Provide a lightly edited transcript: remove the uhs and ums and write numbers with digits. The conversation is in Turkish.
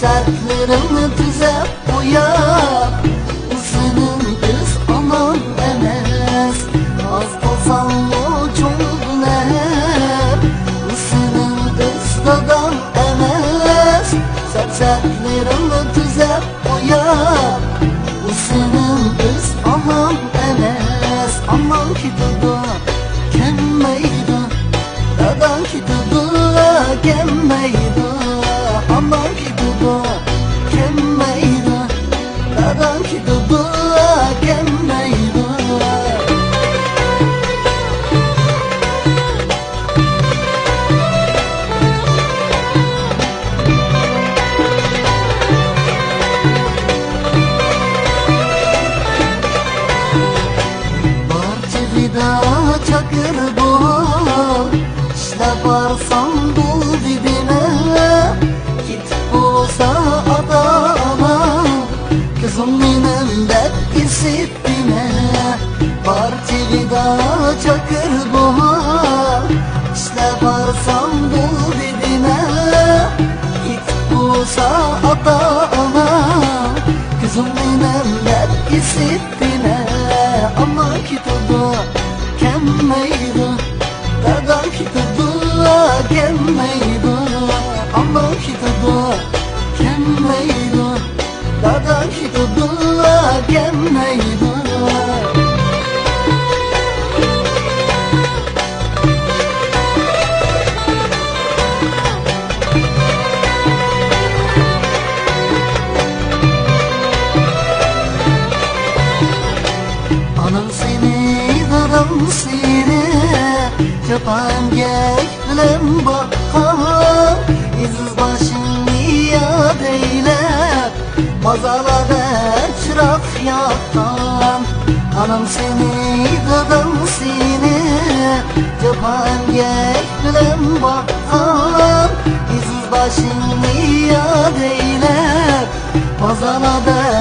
Sertlerini düzep uyar, senin kız aman emez. Az olsan ucundun hep, senin kız dadan emez. Sertlerini düzep uyar, senin kız aman emez. Aman ki dudu kemmeydi, dadan ki dudu kemmeydi. Aman ki dudu kemmeydi, dadan ki dudu kemmeydi. Barcıvida çakır bul, işte varsan bul dibine. Kızım benim dert isitine, Barcıvida çakır buhar. İşte varsan bul dibine, git bulsa ata ana. Kızım benim dert isitine, ama ki tudu kemmeydi, dadan ki tudu kemmeydi. Ama ki tudu kemmeydi, dadan ki tudu kemmeydi. Anam seni, dadan seni, yapan gel bilen bakar. İziz başını yad eyler, mazalada çırak yaktan. Anam seni, dadan seni, yapan gel bilen bakar. İziz başını yad eyler, mazalada